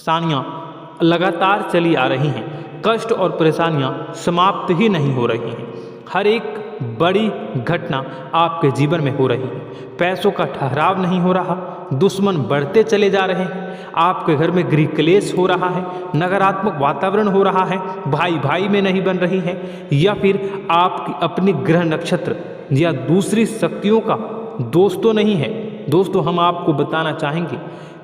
सानियाँ लगातार चली आ रही हैं। कष्ट और परेशानियाँ समाप्त ही नहीं हो रही हैं। हर एक बड़ी घटना आपके जीवन में हो रही है। पैसों का ठहराव नहीं हो रहा, दुश्मन बढ़ते चले जा रहे हैं, आपके घर में गृह क्लेश हो रहा है, नकारात्मक वातावरण हो रहा है, भाई भाई में नहीं बन रही है, या फिर आपकी अपनी ग्रह नक्षत्र या दूसरी शक्तियों का दोष तो नहीं है। दोस्तों, हम आपको बताना चाहेंगे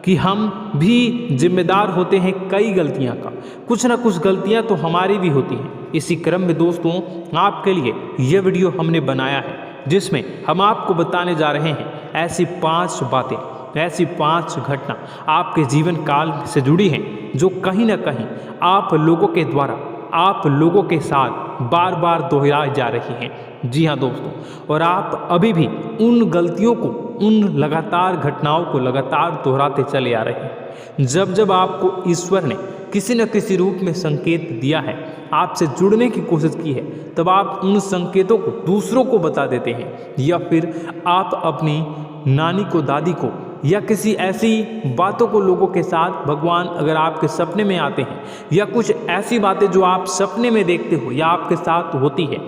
कि हम भी जिम्मेदार होते हैं कई गलतियां का। कुछ ना कुछ गलतियां तो हमारी भी होती हैं। इसी क्रम में दोस्तों, आपके लिए यह वीडियो हमने बनाया है जिसमें हम आपको बताने जा रहे हैं ऐसी 5 बातें, ऐसी 5 घटना आपके जीवन काल से जुड़ी हैं जो कहीं ना कहीं आप लोगों के द्वारा, आप लोगों के साथ बार बार दोहराई जा रही हैं। जी हाँ दोस्तों, और आप अभी भी उन गलतियों को, उन लगातार घटनाओं को लगातार दोहराते चले आ रहे हैं। जब जब आपको ईश्वर ने किसी न किसी रूप में संकेत दिया है, आपसे जुड़ने की कोशिश की है, तब आप उन संकेतों को दूसरों को बता देते हैं, या फिर आप अपनी नानी को, दादी को, या किसी ऐसी बातों को लोगों के साथ, भगवान अगर आपके सपने में आते हैं, या कुछ ऐसी बातें जो आप सपने में देखते हो या आपके साथ होती है,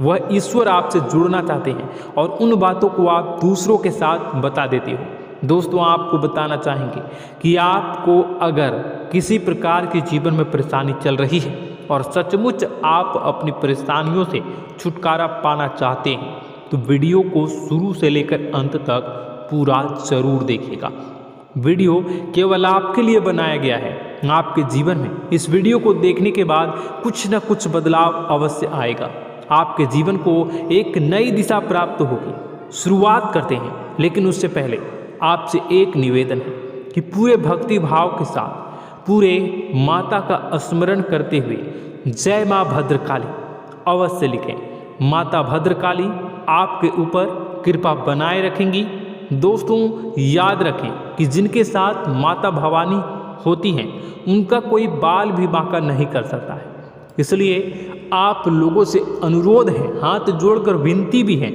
वह ईश्वर आपसे जुड़ना चाहते हैं और उन बातों को आप दूसरों के साथ बता देते हो। दोस्तों, आपको बताना चाहेंगे कि आपको अगर किसी प्रकार की जीवन में परेशानी चल रही है और सचमुच आप अपनी परेशानियों से छुटकारा पाना चाहते हैं, तो वीडियो को शुरू से लेकर अंत तक पूरा जरूर देखिएगा। वीडियो केवल आपके लिए बनाया गया है। आपके जीवन में इस वीडियो को देखने के बाद कुछ न कुछ बदलाव अवश्य आएगा। आपके जीवन को एक नई दिशा प्राप्त होगी। शुरुआत करते हैं, लेकिन उससे पहले आपसे एक निवेदन है कि पूरे भक्ति भाव के साथ, पूरे माता का स्मरण करते हुए जय माँ भद्रकाली अवश्य लिखें। माता भद्रकाली आपके ऊपर कृपा बनाए रखेंगी। दोस्तों, याद रखें कि जिनके साथ माता भवानी होती हैं, उनका कोई बाल भी बांका नहीं कर सकता है। इसलिए आप लोगों से अनुरोध है, हाथ जोड़कर विनती भी है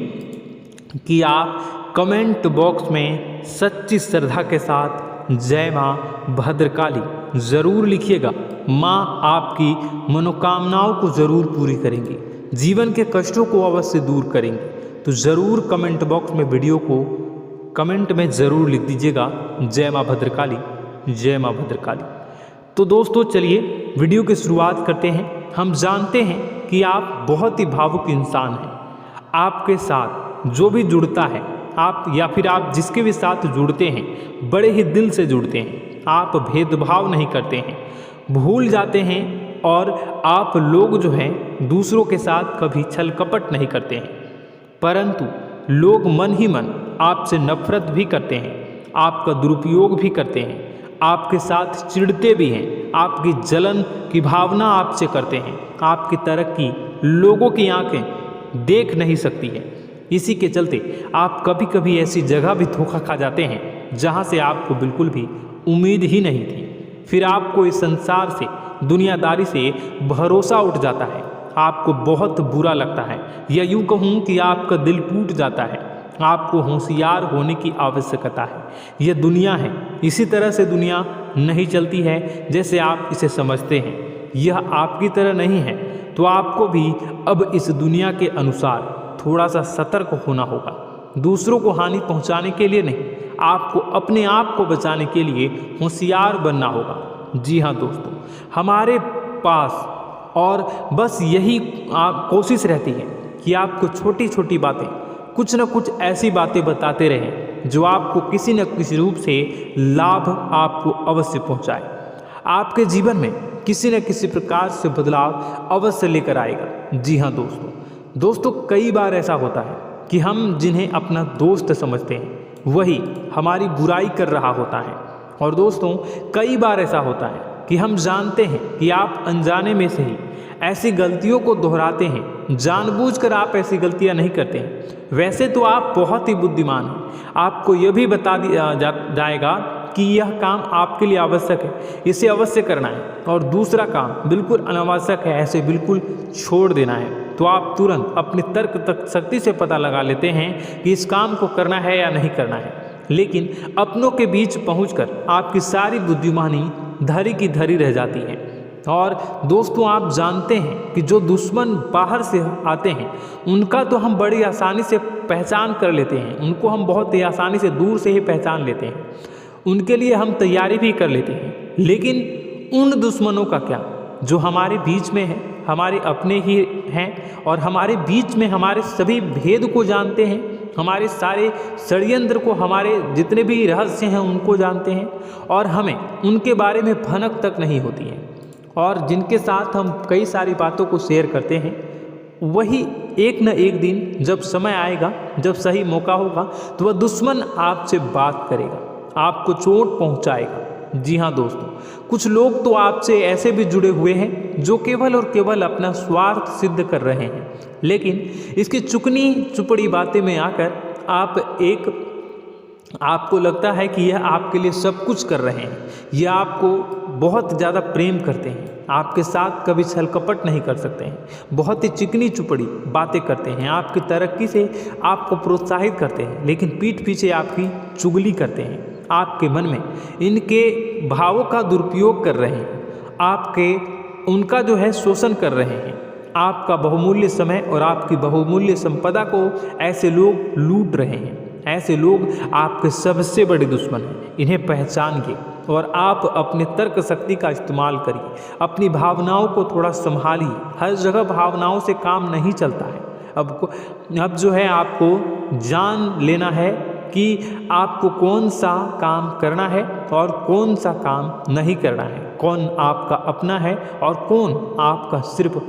कि आप कमेंट बॉक्स में सच्ची श्रद्धा के साथ जय माँ भद्रकाली ज़रूर लिखिएगा। माँ आपकी मनोकामनाओं को ज़रूर पूरी करेंगी, जीवन के कष्टों को अवश्य दूर करेंगी। तो ज़रूर कमेंट बॉक्स में वीडियो को कमेंट में ज़रूर लिख दीजिएगा, जय माँ भद्रकाली, जय माँ भद्रकाली। तो दोस्तों, चलिए वीडियो की शुरुआत करते हैं। हम जानते हैं कि आप बहुत ही भावुक इंसान हैं। आपके साथ जो भी जुड़ता है, आप या फिर आप जिसके भी साथ जुड़ते हैं, बड़े ही दिल से जुड़ते हैं। आप भेदभाव नहीं करते हैं, भूल जाते हैं, और आप लोग जो हैं दूसरों के साथ कभी छल कपट नहीं करते हैं। परंतु लोग मन ही मन आपसे नफरत भी करते हैं, आपका दुरुपयोग भी करते हैं, आपके साथ चिढ़ते भी हैं, आपकी जलन की भावना आपसे करते हैं। आपकी तरक्की लोगों की आंखें देख नहीं सकती है। इसी के चलते आप कभी कभी ऐसी जगह भी धोखा खा जाते हैं जहां से आपको बिल्कुल भी उम्मीद ही नहीं थी। फिर आपको इस संसार से, दुनियादारी से भरोसा उठ जाता है। आपको बहुत बुरा लगता है, या यूँ कहूँ कि आपका दिल टूट जाता है। आपको होशियार होने की आवश्यकता है। यह दुनिया है, इसी तरह से दुनिया नहीं चलती है जैसे आप इसे समझते हैं। यह आपकी तरह नहीं है, तो आपको भी अब इस दुनिया के अनुसार थोड़ा सा सतर्क होना होगा। दूसरों को हानि पहुंचाने के लिए नहीं, आपको अपने आप को बचाने के लिए होशियार बनना होगा। जी हाँ दोस्तों, हमारे पास और बस यही कोशिश रहती है कि आपको छोटी छोटी बातें, कुछ न कुछ ऐसी बातें बताते रहें जो आपको किसी न किसी रूप से लाभ आपको अवश्य पहुंचाए। आपके जीवन में किसी न किसी प्रकार से बदलाव अवश्य लेकर आएगा। जी हाँ दोस्तों, कई बार ऐसा होता है कि हम जिन्हें अपना दोस्त समझते हैं वही हमारी बुराई कर रहा होता है। और दोस्तों, कई बार ऐसा होता है कि हम जानते हैं कि आप अनजाने में से ही ऐसी गलतियों को दोहराते हैं। जानबूझकर आप ऐसी गलतियां नहीं करते हैं। वैसे तो आप बहुत ही बुद्धिमान हैं। आपको यह भी बता दिया जाएगा कि यह काम आपके लिए आवश्यक है, इसे अवश्य करना है, और दूसरा काम बिल्कुल अनावश्यक है, ऐसे बिल्कुल छोड़ देना है। तो आप तुरंत अपनी तर्क शक्ति से पता लगा लेते हैं कि इस काम को करना है या नहीं करना है। लेकिन अपनों के बीच पहुंचकर आपकी सारी बुद्धिमानी धरी की धरी रह जाती हैं। और दोस्तों आप जानते हैं कि जो दुश्मन बाहर से आते हैं उनका तो हम बड़ी आसानी से पहचान कर लेते हैं, उनको हम बहुत ही आसानी से दूर से ही पहचान लेते हैं, उनके लिए हम तैयारी भी कर लेते हैं। लेकिन उन दुश्मनों का क्या जो हमारे बीच में है, हमारे अपने ही हैं और हमारे बीच में हमारे सभी भेद को जानते हैं, हमारे सारे षड्यंत्र को, हमारे जितने भी रहस्य हैं उनको जानते हैं और हमें उनके बारे में भनक तक नहीं होती है, और जिनके साथ हम कई सारी बातों को शेयर करते हैं, वही एक न एक दिन जब समय आएगा, जब सही मौका होगा, तो वह दुश्मन आपसे बात करेगा, आपको चोट पहुंचाएगा। जी हाँ दोस्तों, कुछ लोग तो आपसे ऐसे भी जुड़े हुए हैं जो केवल और केवल अपना स्वार्थ सिद्ध कर रहे हैं, लेकिन इसकी चुकनी चुपड़ी बातें में आकर आपको लगता है कि यह आपके लिए सब कुछ कर रहे हैं, यह आपको बहुत ज़्यादा प्रेम करते हैं, आपके साथ कभी छल कपट नहीं कर सकते हैं, बहुत ही चिकनी चुपड़ी बातें करते हैं, आपकी तरक्की से आपको प्रोत्साहित करते हैं, लेकिन पीठ पीछे आपकी चुगली करते हैं, आपके मन में इनके भावों का दुरुपयोग कर रहे हैं, उनका जो है शोषण कर रहे हैं, आपका बहुमूल्य समय और आपकी बहुमूल्य संपदा को ऐसे लोग लूट रहे हैं। ऐसे लोग आपके सबसे बड़े दुश्मन हैं, इन्हें पहचानिए और आप अपने तर्क शक्ति का इस्तेमाल करिए, अपनी भावनाओं को थोड़ा संभालिए। हर जगह भावनाओं से काम नहीं चलता है। अब जो है आपको जान लेना है कि आपको कौन सा काम करना है और कौन सा काम नहीं करना है, कौन आपका अपना है और कौन आपका सिर्फ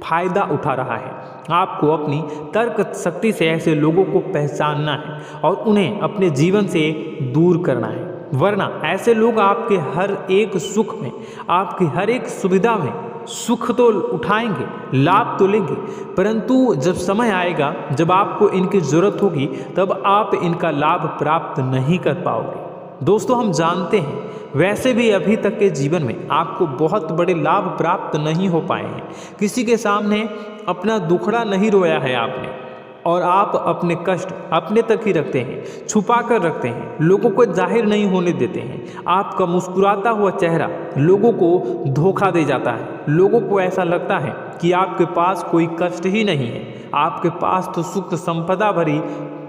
फायदा उठा रहा है। आपको अपनी तर्क शक्ति से ऐसे लोगों को पहचानना है और उन्हें अपने जीवन से दूर करना है, वरना ऐसे लोग आपके हर एक सुख में, आपकी हर एक सुविधा में सुख तो उठाएंगे, लाभ तो लेंगे, परंतु जब समय आएगा, जब आपको इनकी ज़रूरत होगी, तब आप इनका लाभ प्राप्त नहीं कर पाओगे। दोस्तों हम जानते हैं वैसे भी अभी तक के जीवन में आपको बहुत बड़े लाभ प्राप्त नहीं हो पाए हैं, किसी के सामने अपना दुखड़ा नहीं रोया है आपने, और आप अपने कष्ट अपने तक ही रखते हैं, छुपा कर रखते हैं, लोगों को जाहिर नहीं होने देते हैं। आपका मुस्कुराता हुआ चेहरा लोगों को धोखा दे जाता है, लोगों को ऐसा लगता है कि आपके पास कोई कष्ट ही नहीं है, आपके पास तो सुख संपदा भरी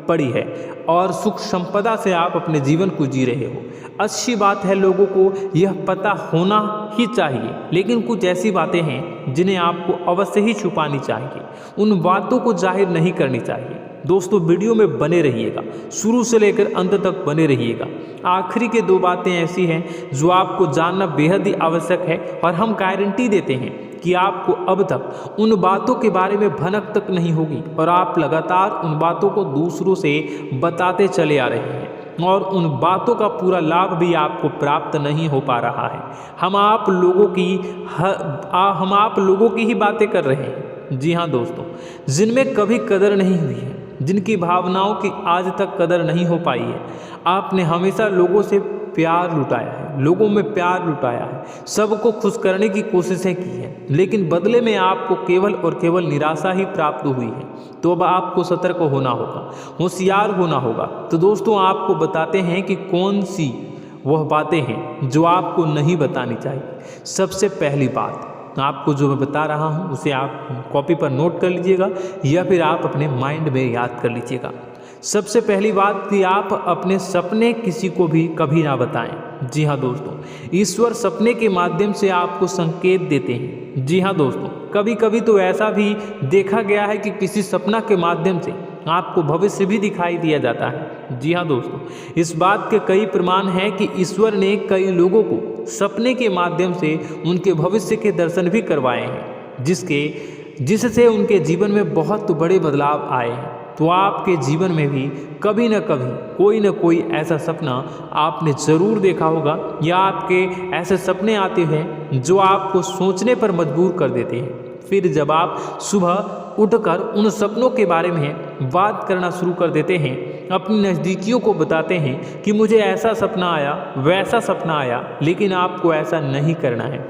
पड़ी है और सुख संपदा से आप अपने जीवन को जी रहे हो। अच्छी बात है, लोगों को यह पता होना ही चाहिए, लेकिन कुछ ऐसी बातें हैं जिन्हें आपको अवश्य ही छुपानी चाहिए, उन बातों को जाहिर नहीं करनी चाहिए। दोस्तों वीडियो में बने रहिएगा, शुरू से लेकर अंत तक बने रहिएगा। आखिरी के 2 बातें ऐसी हैं जो आपको जानना बेहद ही आवश्यक है और हम गारंटी देते हैं कि आपको अब तक उन बातों के बारे में भनक तक नहीं होगी और आप लगातार उन बातों को दूसरों से बताते चले आ रहे हैं और उन बातों का पूरा लाभ भी आपको प्राप्त नहीं हो पा रहा है। हम आप लोगों की ही बातें कर रहे हैं। जी हाँ दोस्तों, जिनमें कभी कदर नहीं हुई है, जिनकी भावनाओं की आज तक कदर नहीं हो पाई है। आपने हमेशा लोगों से प्यार लुटाया है, लोगों में प्यार लुटाया है, सबको खुश करने की कोशिशें की हैं, लेकिन बदले में आपको केवल और केवल निराशा ही प्राप्त हुई है। तो अब आपको सतर्क होना होगा, होशियार होना होगा। तो दोस्तों आपको बताते हैं कि कौन सी वह बातें हैं जो आपको नहीं बतानी चाहिए। सबसे पहली बात आपको जो मैं बता रहा हूँ उसे आप कॉपी पर नोट कर लीजिएगा या फिर आप अपने माइंड में याद कर लीजिएगा। सबसे पहली बात कि आप अपने सपने किसी को भी कभी ना बताएं। जी हाँ दोस्तों, ईश्वर सपने के माध्यम से आपको संकेत देते हैं। जी हाँ दोस्तों, कभी कभी तो ऐसा भी देखा गया है कि किसी सपना के माध्यम से आपको भविष्य भी दिखाई दिया जाता है। जी हाँ दोस्तों, इस बात के कई प्रमाण हैं कि ईश्वर ने कई लोगों को सपने के माध्यम से उनके भविष्य के दर्शन भी करवाए हैं, जिससे उनके जीवन में बहुत बड़े बदलाव आए हैं। तो आपके जीवन में भी कभी न कभी कोई न कोई ऐसा सपना आपने ज़रूर देखा होगा या आपके ऐसे सपने आते हैं जो आपको सोचने पर मजबूर कर देते हैं। फिर जब आप सुबह उठकर उन सपनों के बारे में बात करना शुरू कर देते हैं, अपनी नज़दीकियों को बताते हैं कि मुझे ऐसा सपना आया, वैसा सपना आया, लेकिन आपको ऐसा नहीं करना है।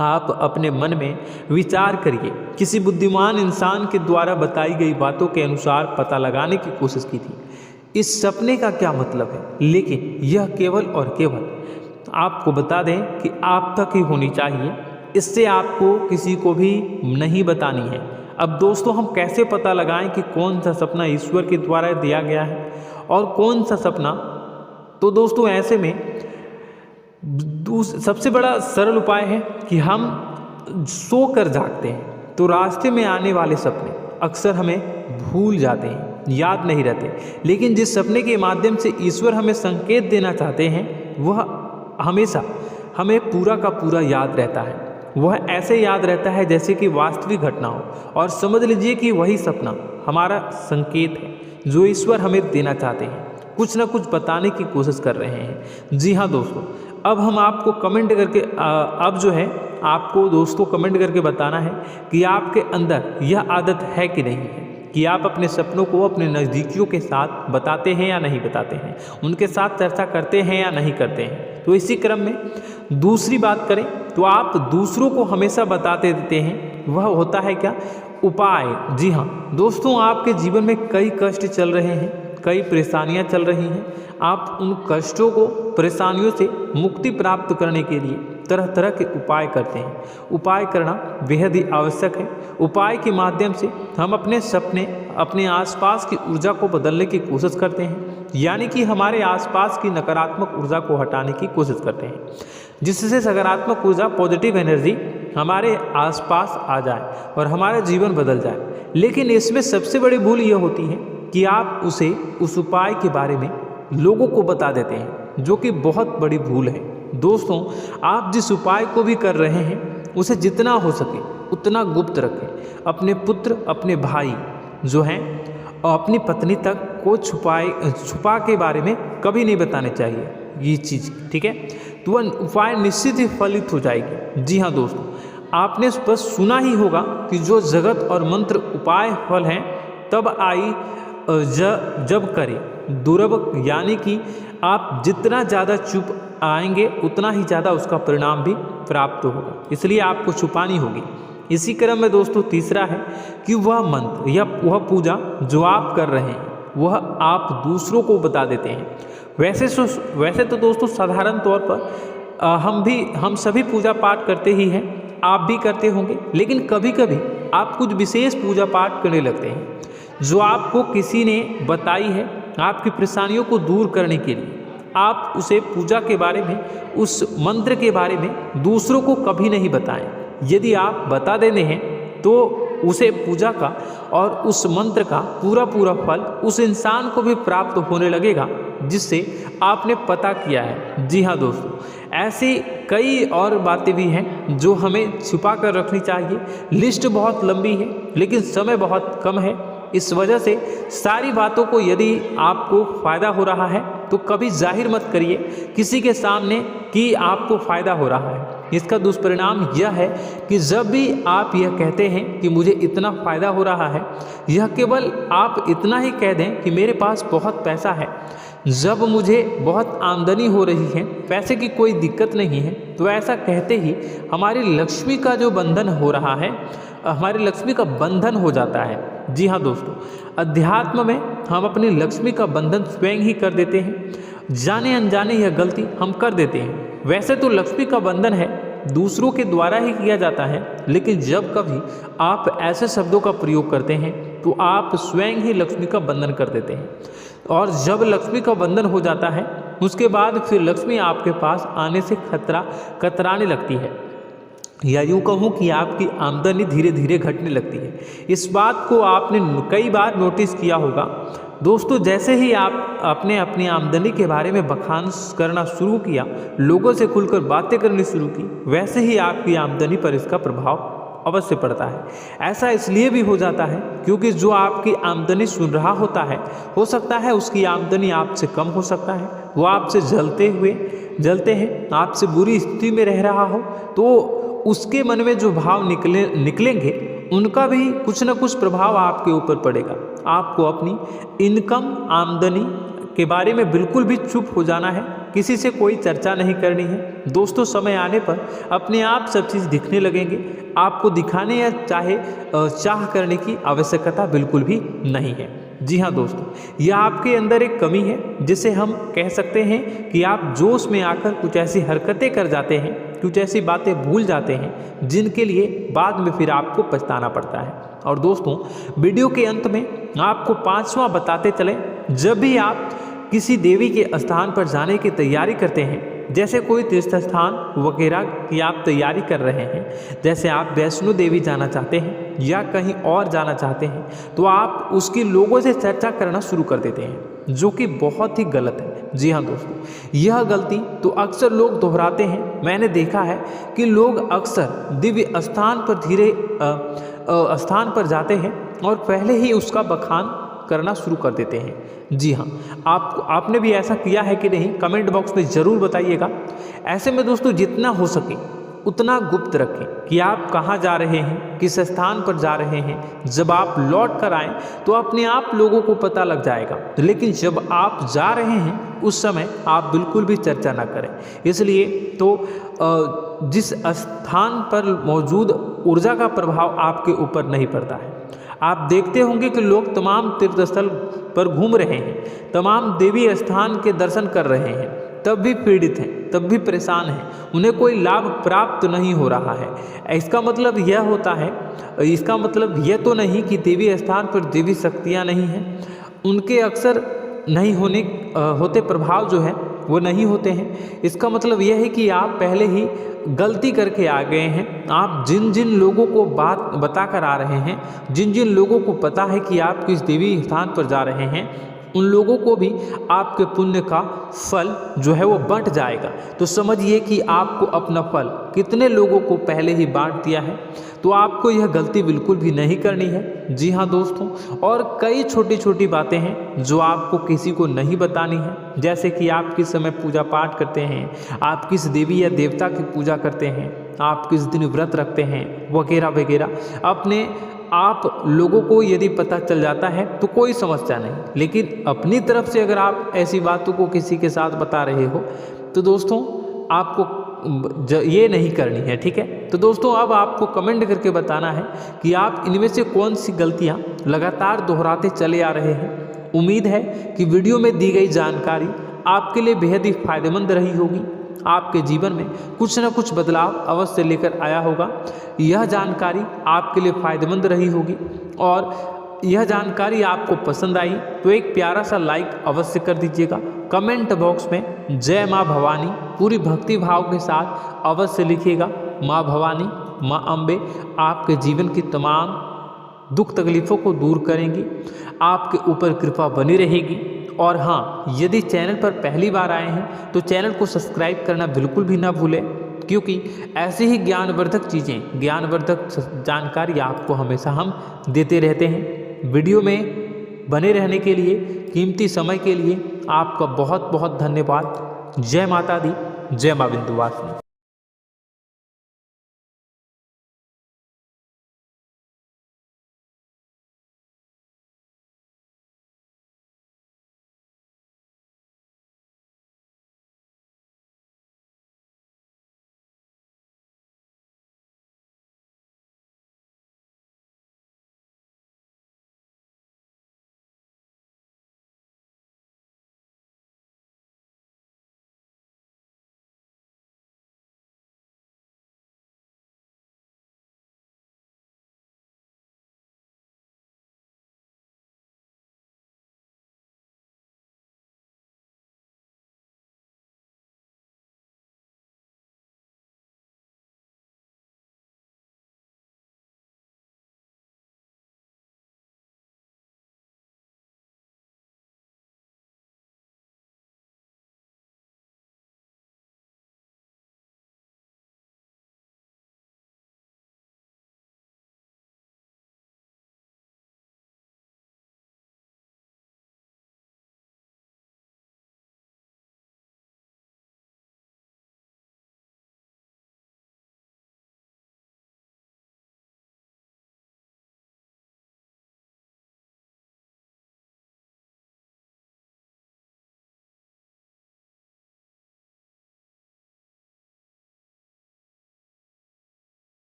आप अपने मन में विचार करिए। किसी बुद्धिमान इंसान के द्वारा बताई गई बातों के अनुसार पता लगाने की कोशिश की थी इस सपने का क्या मतलब है, लेकिन यह केवल और केवल आपको बता दें कि आप तक ही होनी चाहिए, इससे आपको किसी को भी नहीं बतानी है। अब दोस्तों हम कैसे पता लगाएं कि कौन सा सपना ईश्वर के द्वारा दिया गया है और कौन सा सपना? तो दोस्तों ऐसे में सबसे बड़ा सरल उपाय है कि हम सोकर जागते हैं तो रास्ते में आने वाले सपने अक्सर हमें भूल जाते हैं, याद नहीं रहते। लेकिन जिस सपने के माध्यम से ईश्वर हमें संकेत देना चाहते हैं वह हमेशा हमें पूरा का पूरा याद रहता है। वह ऐसे याद रहता है जैसे कि वास्तविक घटना हो, और समझ लीजिए कि वही सपना हमारा संकेत है जो ईश्वर हमें देना चाहते हैं, कुछ ना कुछ बताने की कोशिश कर रहे हैं। जी हाँ दोस्तों, अब हम आपको कमेंट करके अब जो है आपको दोस्तों कमेंट करके बताना है कि आपके अंदर यह आदत है कि नहीं है कि आप अपने सपनों को अपने नज़दीकियों के साथ बताते हैं या नहीं बताते हैं, उनके साथ चर्चा करते हैं या नहीं करते हैं। तो इसी क्रम में दूसरी बात करें तो आप दूसरों को हमेशा बताते देते हैं, वह होता है क्या? उपाय। जी हाँ दोस्तों, आपके जीवन में कई कष्ट चल रहे हैं, कई परेशानियां चल रही हैं। आप उन कष्टों को, परेशानियों से मुक्ति प्राप्त करने के लिए तरह तरह के उपाय करते हैं। उपाय करना बेहद ही आवश्यक है। उपाय के माध्यम से हम अपने सपने, अपने आसपास की ऊर्जा को बदलने की कोशिश करते हैं, यानी कि हमारे आसपास की नकारात्मक ऊर्जा को हटाने की कोशिश करते हैं, जिससे सकारात्मक ऊर्जा, पॉजिटिव एनर्जी हमारे आसपास आ जाए और हमारा जीवन बदल जाए। लेकिन इसमें सबसे बड़ी भूल ये होती है कि आप उस उपाय के बारे में लोगों को बता देते हैं, जो कि बहुत बड़ी भूल है। दोस्तों, आप जिस उपाय को भी कर रहे हैं उसे जितना हो सके उतना गुप्त रखें। अपने पुत्र, अपने भाई जो हैं और अपनी पत्नी तक को छुपा के बारे में कभी नहीं बताने चाहिए ये चीज़, ठीक है? तो वह उपाय निश्चित ही फलित हो जाएगी। जी हाँ दोस्तों, आपने बस सुना ही होगा कि जो जगत और मंत्र उपाय फल हैं तब आई जब करे दुर्लभ, यानी कि आप जितना ज़्यादा चुप आएंगे उतना ही ज़्यादा उसका परिणाम भी प्राप्त होगा, इसलिए आपको छुपानी होगी। इसी क्रम में दोस्तों तीसरा है कि वह मंत्र या वह पूजा जो आप कर रहे हैं वह आप दूसरों को बता देते हैं। वैसे तो दोस्तों साधारण तौर पर हम सभी पूजा पाठ करते ही हैं, आप भी करते होंगे, लेकिन कभी कभी आप कुछ विशेष पूजा पाठ करने लगते हैं जो आपको किसी ने बताई है आपकी परेशानियों को दूर करने के लिए। आप उसे पूजा के बारे में, उस मंत्र के बारे में दूसरों को कभी नहीं बताएं। यदि आप बता देते हैं तो उसे पूजा का और उस मंत्र का पूरा फल उस इंसान को भी प्राप्त होने लगेगा जिससे आपने पता किया है। जी हाँ दोस्तों, ऐसी कई और बातें भी हैं जो हमें छुपा कर रखनी चाहिए। लिस्ट बहुत लंबी है लेकिन समय बहुत कम है, इस वजह से सारी बातों को यदि आपको फ़ायदा हो रहा है तो कभी जाहिर मत करिए किसी के सामने कि आपको फ़ायदा हो रहा है। इसका दुष्परिणाम यह है कि जब भी आप यह कहते हैं कि मुझे इतना फ़ायदा हो रहा है, यह केवल आप इतना ही कह दें कि मेरे पास बहुत पैसा है, जब मुझे बहुत आमदनी हो रही है, पैसे की कोई दिक्कत नहीं है, तो ऐसा कहते ही हमारी लक्ष्मी का जो बंधन हो रहा है, हमारी लक्ष्मी का बंधन हो जाता है। जी हाँ दोस्तों, अध्यात्म में हम अपनी लक्ष्मी का बंधन स्वयं ही कर देते हैं। जाने अनजाने यह गलती हम कर देते हैं। वैसे तो लक्ष्मी का बंधन है दूसरों के द्वारा ही किया जाता है, लेकिन जब कभी आप ऐसे शब्दों का प्रयोग करते हैं तो आप स्वयं ही लक्ष्मी का बंधन कर देते हैं। और जब लक्ष्मी का बंधन हो जाता है उसके बाद फिर लक्ष्मी आपके पास आने से कतराने लगती है, या यूँ कहूँ कि आपकी आमदनी धीरे धीरे घटने लगती है। इस बात को आपने कई बार नोटिस किया होगा दोस्तों। जैसे ही आप अपनी आमदनी के बारे में बखान करना शुरू किया, लोगों से खुलकर बातें करनी शुरू की, वैसे ही आपकी आमदनी पर इसका प्रभाव अवश्य पड़ता है। ऐसा इसलिए भी हो जाता है क्योंकि जो आपकी आमदनी सुन रहा होता है, हो सकता है उसकी आमदनी आपसे कम हो सकता है, वो आपसे जलते हैं, आपसे बुरी स्थिति में रह रहा हो, तो उसके मन में जो भाव निकलेंगे उनका भी कुछ न कुछ प्रभाव आपके ऊपर पड़ेगा। आपको अपनी इनकम, आमदनी के बारे में बिल्कुल भी चुप हो जाना है, किसी से कोई चर्चा नहीं करनी है। दोस्तों, समय आने पर अपने आप सब चीज़ दिखने लगेंगे। आपको दिखाने या चाह करने की आवश्यकता बिल्कुल भी नहीं है। जी हाँ दोस्तों, यह आपके अंदर एक कमी है जिसे हम कह सकते हैं कि आप जोश में आकर कुछ ऐसी हरकतें कर जाते हैं, कुछ ऐसी बातें भूल जाते हैं जिनके लिए बाद में फिर आपको पछताना पड़ता है। और दोस्तों, वीडियो के अंत में आपको 5वां बताते चले, जब भी आप किसी देवी के स्थान पर जाने की तैयारी करते हैं, जैसे कोई तीर्थ स्थान वगैरह की आप तैयारी कर रहे हैं, जैसे आप वैष्णो देवी जाना चाहते हैं या कहीं और जाना चाहते हैं, तो आप उसकी लोगों से चर्चा करना शुरू कर देते हैं, जो कि बहुत ही गलत है। जी हाँ दोस्तों, यह गलती तो अक्सर लोग दोहराते हैं। मैंने देखा है कि लोग अक्सर दिव्य स्थान पर स्थान पर जाते हैं और पहले ही उसका बखान करना शुरू कर देते हैं। जी हाँ, आपने भी ऐसा किया है कि नहीं, कमेंट बॉक्स में ज़रूर बताइएगा। ऐसे में दोस्तों, जितना हो सके उतना गुप्त रखें कि आप कहाँ जा रहे हैं, किस स्थान पर जा रहे हैं। जब आप लौट कर आएँ तो अपने आप लोगों को पता लग जाएगा, लेकिन जब आप जा रहे हैं उस समय आप बिल्कुल भी चर्चा ना करें। इसलिए तो जिस स्थान पर मौजूद ऊर्जा का प्रभाव आपके ऊपर नहीं पड़ता है। आप देखते होंगे कि लोग तमाम तीर्थ स्थल पर घूम रहे हैं, तमाम देवी स्थान के दर्शन कर रहे हैं, तब भी पीड़ित हैं, तब भी परेशान हैं, उन्हें कोई लाभ प्राप्त नहीं हो रहा है। इसका मतलब यह होता है, इसका मतलब यह तो नहीं कि देवी स्थान पर देवी शक्तियाँ नहीं हैं, उनके अक्सर नहीं होते प्रभाव जो है वो नहीं होते हैं। इसका मतलब यह है कि आप पहले ही गलती करके आ गए हैं। आप जिन जिन लोगों को बात बता कर आ रहे हैं, जिन जिन लोगों को पता है कि आप किस देवी स्थान पर जा रहे हैं, उन लोगों को भी आपके पुण्य का फल जो है वो बंट जाएगा। तो समझिए कि आपको अपना फल कितने लोगों को पहले ही बांट दिया है। तो आपको यह गलती बिल्कुल भी नहीं करनी है। जी हाँ दोस्तों, और कई छोटी छोटी बातें हैं जो आपको किसी को नहीं बतानी है, जैसे कि आप किस समय पूजा पाठ करते हैं, आप किस देवी या देवता की पूजा करते हैं, आप किस दिन व्रत रखते हैं, वगैरह वगैरह। अपने आप लोगों को यदि पता चल जाता है तो कोई समस्या नहीं, लेकिन अपनी तरफ से अगर आप ऐसी बातों को किसी के साथ बता रहे हो तो दोस्तों आपको ये नहीं करनी है, ठीक है। तो दोस्तों, अब आपको कमेंट करके बताना है कि आप इनमें से कौन सी गलतियां लगातार दोहराते चले आ रहे हैं। उम्मीद है कि वीडियो में दी गई जानकारी आपके लिए बेहद ही फायदेमंद रही होगी, आपके जीवन में कुछ न कुछ बदलाव अवश्य लेकर आया होगा। यह जानकारी आपके लिए फायदेमंद रही होगी और यह जानकारी आपको पसंद आई तो एक प्यारा सा लाइक अवश्य कर दीजिएगा। कमेंट बॉक्स में जय माँ भवानी पूरी भक्ति भाव के साथ अवश्य लिखिएगा। माँ भवानी, माँ अम्बे आपके जीवन की तमाम दुख तकलीफ़ों को दूर करेंगी, आपके ऊपर कृपा बनी रहेगी। और हाँ, यदि चैनल पर पहली बार आए हैं तो चैनल को सब्सक्राइब करना बिल्कुल भी ना भूलें, क्योंकि ऐसे ही ज्ञानवर्धक चीज़ें, ज्ञानवर्धक जानकारी आपको हमेशा हम देते रहते हैं। वीडियो में बने रहने के लिए, कीमती समय के लिए आपका बहुत बहुत धन्यवाद। जय माता दी, जय माँ विंध्यवासिनी।